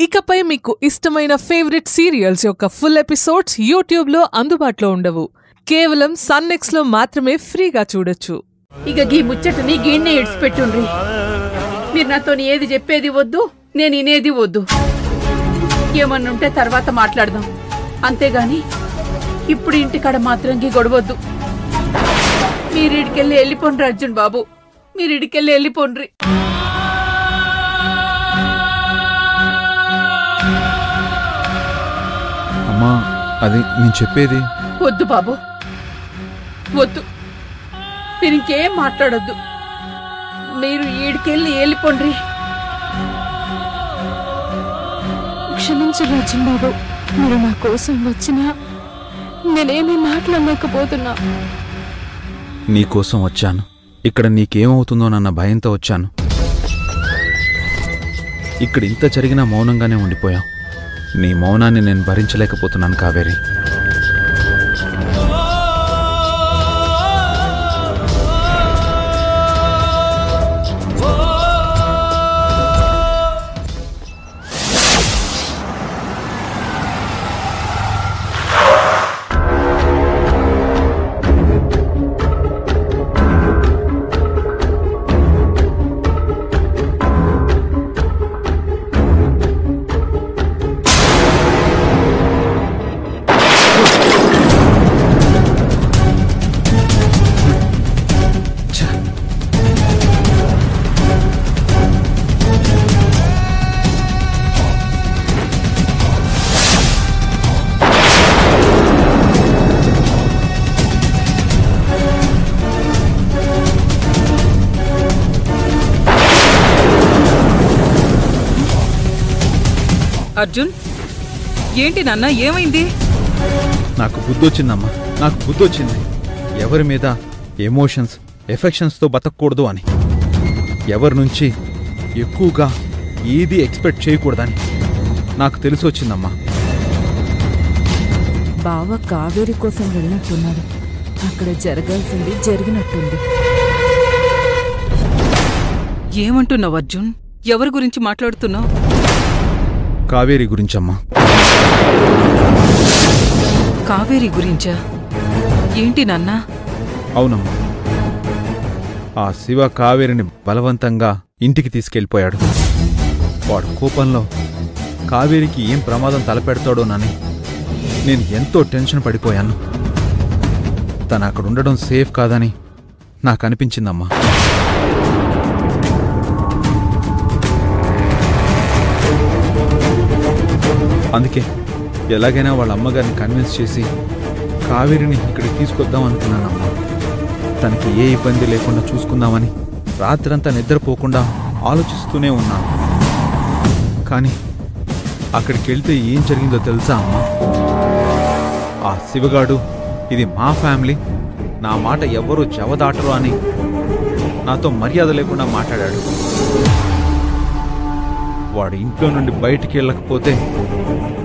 ఇకపై మీకు ఇష్టమైన ఫేవరెట్ సీరియల్స్ యొక్క ఫుల్ ఎపిసోడ్స్ యూట్యూబ్లో అందుబాటులో ఉండవు. కేవలం సన్నెక్స్లో మాత్రమే ఫ్రీగా చూడొచ్చు. ఇక గీ ముచ్చటని గీన్నే ఇడ్చిపెట్టుండ్రి. మీరు నాతో ఏది చెప్పేది వద్దు, నేను ఇనేది వద్దు. ఏమన్నుంటే తర్వాత మాట్లాడదాం. అంతేగాని ఇప్పుడు ఇంటికాడ మాత్రం గీ గొడవద్దు. మీరిడికెళ్ళి వెళ్ళిపోండ్రి అర్జున్ బాబు, మీరిడికెళ్ళి వెళ్ళిపోండ్రి. అమ్మా, అది నేను చెప్పేది. వద్దు బాబు, వద్దు. మీరు ఇంకేం మాట్లాడొద్దు. మీరు ఈడికెళ్ళి వెళ్ళిపోండ్రి. క్షమించండి అర్జున్ బాబు, మీరు నా కోసం వచ్చినా నేనేమీ మాట్లాడలేకపోతున్నా. నీకోసం వచ్చాను. ఇక్కడ నీకేమవుతుందోనన్న భయంతో వచ్చాను. ఇక్కడ ఇంత జరిగినా మౌనంగానే ఉండిపోయావు. నీ మౌనాన్ని నేను భరించలేకపోతున్నాను కావేరి. అర్జున్, ఏంటి నాన్న, ఏమైంది? నాకు బుద్ధొచ్చిందమ్మా, నాకు బుద్ధొచ్చింది. ఎవరి మీద ఎమోషన్స్, ఎఫెక్షన్స్తో బతకూడదు అని, ఎవరి నుంచి ఎక్కువగా ఏది ఎక్స్పెక్ట్ చేయకూడదని నాకు తెలిసి వచ్చిందమ్మా. బావ కావేరి కోసం వెళ్ళినట్టున్నాడు. అక్కడ జరగాల్సింది జరిగినట్టుంది. ఏమంటున్నావు అర్జున్? ఎవరి గురించి మాట్లాడుతున్నావు? కావేరి గురించమ్మా. కావేరి గురించా? ఏంటి నాన్నా? అవునమ్మా, ఆ శివ కావేరిని బలవంతంగా ఇంటికి తీసుకెళ్ళిపోయాడు. వాడు కోపంలో కావేరికి ఏం ప్రమాదం తలపెడతాడోనని నేను ఎంతో టెన్షన్ పడిపోయాను. తను అక్కడ ఉండడం సేఫ్ కాదని నాకు అనిపించిందమ్మా. అందుకే ఎలాగైనా వాళ్ళ అమ్మగారిని కన్విన్స్ చేసి కావేరిని ఇక్కడికి తీసుకొద్దాం అనుకున్నానమ్మా. తనకి ఏ ఇబ్బంది లేకుండా చూసుకుందామని రాత్రంతా నిద్రపోకుండా ఆలోచిస్తూనే ఉన్నాను. కానీ అక్కడికి వెళ్తే ఏం జరిగిందో తెలుసా అమ్మా? ఆ శివగాడు ఇది మా ఫ్యామిలీ, నా మాట ఎవ్వరూ చెవదాటరు అని నాతో మర్యాద లేకుండా మాట్లాడాడు. వాడు ఇంట్లో నుండి బయటికి వెళ్ళకపోతే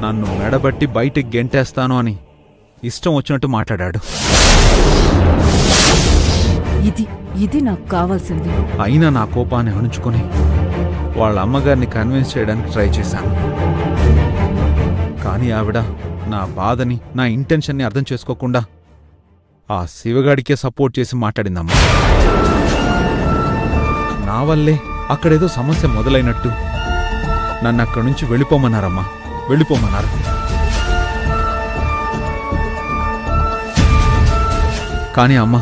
నన్ను మెడబట్టి బయటికి గెంటేస్తాను అని ఇష్టం వచ్చినట్టు మాట్లాడాడు. ఇది నాకు కావాల్సింది. అయినా నా కోపాన్ని అణుచుకొని వాళ్ళ అమ్మగారిని కన్విన్స్ చేయడానికి ట్రై చేశాను. కానీ ఆవిడ నా బాధని, నా ఇంటెన్షన్ని అర్థం చేసుకోకుండా ఆ శివగాడికే సపోర్ట్ చేసి మాట్లాడిందమ్మా. నా వల్లే అక్కడేదో సమస్య మొదలైనట్టు నన్ను అక్కడి నుంచి వెళ్ళిపోమన్నారమ్మా, వెళ్ళిపోమన్నారు. కానీ అమ్మ,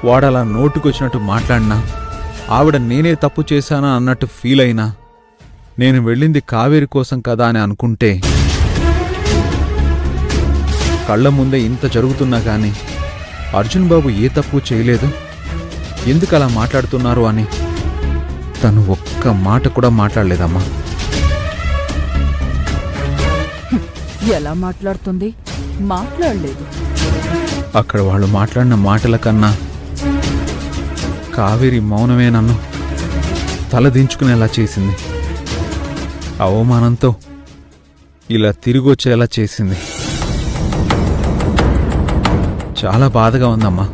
వాడలా నోటుకొచ్చినట్టు మాట్లాడినా, ఆవిడ నేనే తప్పు చేశానా అన్నట్టు ఫీల్ అయినా, నేను వెళ్ళింది కావేరి కోసం కదా అని అనుకుంటే, కళ్ల ముందే ఇంత జరుగుతున్నా కానీ అర్జున్ బాబు ఏ తప్పు చేయలేదు, ఎందుకు అలా మాట్లాడుతున్నారు అని తను ఒక్క మాట కూడా మాట్లాడలేదమ్మా. ఎలా మాట్లాడుతుంది? మాట్లాడలేదు. అక్కడ వాళ్ళు మాట్లాడిన మాటల కన్నా కావేరి మౌనమే నన్ను తలదించుకునేలా చేసింది. అవమానంతో ఇలా తిరిగొచ్చేలా చేసింది. చాలా బాధగా ఉందమ్మా.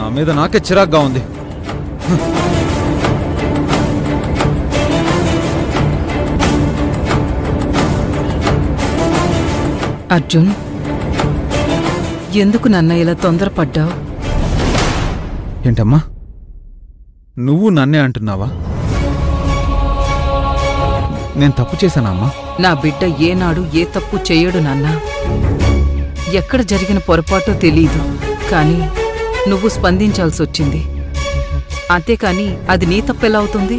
నా మీద నాకే చిరాగ్గా ఉంది. అర్జున్, ఎందుకు నాన్న ఇలా తొందరపడ్డావు? ఏంటమ్మా, నువ్వు నన్నే అంటున్నావా? నేను తప్పు చేశానా అమ్మా? నా బిడ్డ ఏనాడు ఏ తప్పు చెయ్యడు నాన్నా. ఎక్కడ జరిగిన పొరపాటో తెలీదు, కానీ నువ్వు స్పందించాల్సొచ్చింది. అంతేకాని అది నీ తప్పెలా అవుతుంది?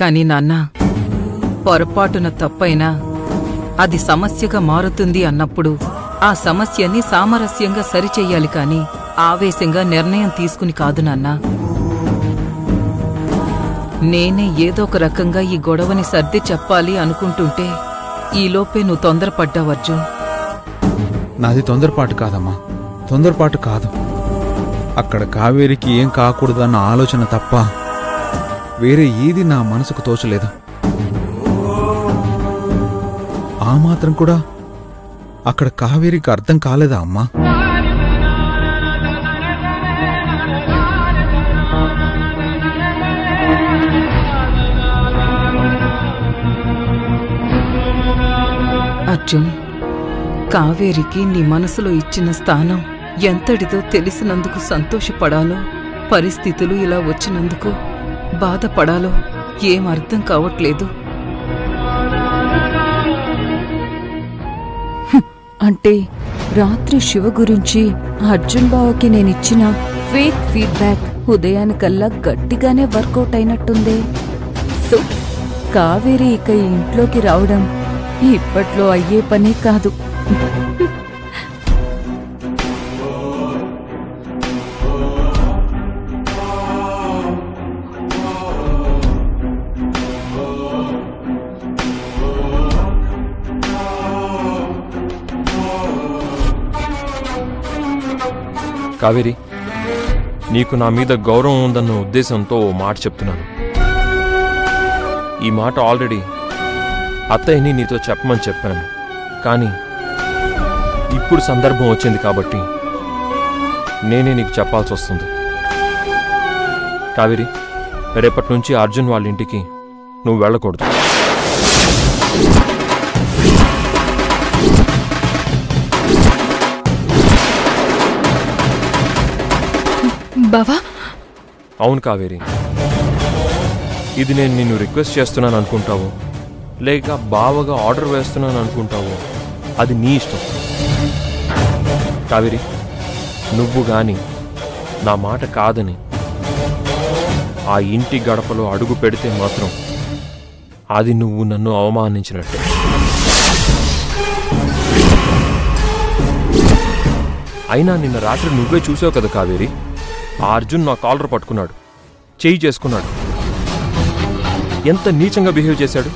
కాని నాన్నా, పొరపాటున తప్పైనా అది సమస్యగా మారుతుంది అన్నప్పుడు ఆ సమస్యని సామరస్యంగా సరిచెయ్యాలి కాని ఆవేశంగా నిర్ణయం తీసుకుని కాదు నాన్నా. నేనే ఏదో ఒక రకంగా ఈ గొడవని సర్ది చెప్పాలి అనుకుంటుంటే ఈలోపే నువ్వు తొందరపడ్డావు అర్జున్. నాది తొందరపాటు కాదమ్మా, తొందరపాటు కాదు. అక్కడ కావేరికి ఏం కాకూడదన్న ఆలోచన తప్ప వేరే ఏది నా మనసుకు తోచలేదు. ఆ మాత్రం కూడా అక్కడ కావేరికి అర్థం కాలేదా అమ్మా? అర్జున్, కావేరికి నీ మనసులో ఇచ్చిన స్థానం ఎంతటిదో తెలిసినందుకు సంతోషపడాలో, పరిస్థితులు ఇలా వచ్చినందుకు బాధపడాలో ఏం అర్థం కావట్లేదు. అంటే రాత్రి శివ గురించి అర్జున్ బావకి నేనిచ్చిన ఫేక్ ఫీడ్బ్యాక్ ఉదయానికల్లా గట్టిగానే వర్కౌట్ అయినట్టుందే. సో కావేరి ఇక ఈ ఇంట్లోకి రావడం ఇప్పట్లో అయ్యే పనే కాదు. కావేరి, నీకు నా మీద గౌరవం ఉందన్న ఉద్దేశంతో ఓ మాట చెప్తున్నాను. ఈ మాట ఆల్రెడీ అత్తయ్యని నీతో చెప్పమని చెప్పాను, కానీ ఇప్పుడు సందర్భం వచ్చింది కాబట్టి నేనే నీకు చెప్పాల్సి వస్తుంది. కావేరి, రేపటి నుంచి అర్జున్ వాళ్ళ ఇంటికి నువ్వు వెళ్ళకూడదు. బావా? అవును కావేరి, ఇది నేను నిన్ను రిక్వెస్ట్ చేస్తున్నాను అనుకుంటావో లేక బావగా ఆర్డర్ వేస్తున్నాను అనుకుంటావో అది నీ ఇష్టం. కావేరి, నువ్వు గాని నా మాట కాదని ఆ ఇంటి గడపలో అడుగు పెడితే మాత్రం అది నువ్వు నన్ను అవమానించినట్టే. అయినా నిన్న రాత్రి నువ్వే చూసావు కదా కావేరి, ఆ అర్జున్ నా కాలర్ పట్టుకున్నాడు, చెయ్యి చేసుకున్నాడు, ఎంత నీచంగా బిహేవ్ చేశాడు.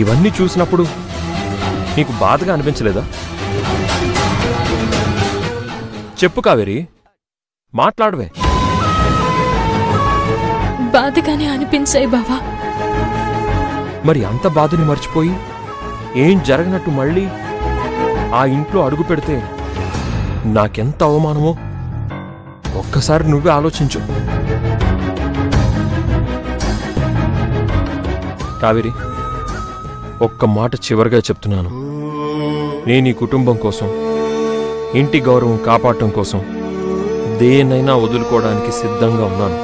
ఇవన్నీ చూసినప్పుడు నీకు బాధగా అనిపించలేదా? చెప్పు కావేరి, మాట్లాడవే. బాధగానే అనిపించాయి బావా. మరి అంత బాధని మర్చిపోయి ఏం జరగనట్టు మళ్ళీ ఆ ఇంట్లో అడుగు పెడితే నాకెంత అవమానమో ఒక్కసారి నువ్వే ఆలోచించు. కావేరి, ఒక్క మాట చివరిగా చెప్తున్నాను. నేను ఈ కుటుంబం కోసం, ఇంటి గౌరవం కాపాడటం కోసం దేన్నైనా వదులుకోవడానికి సిద్ధంగా ఉన్నాను.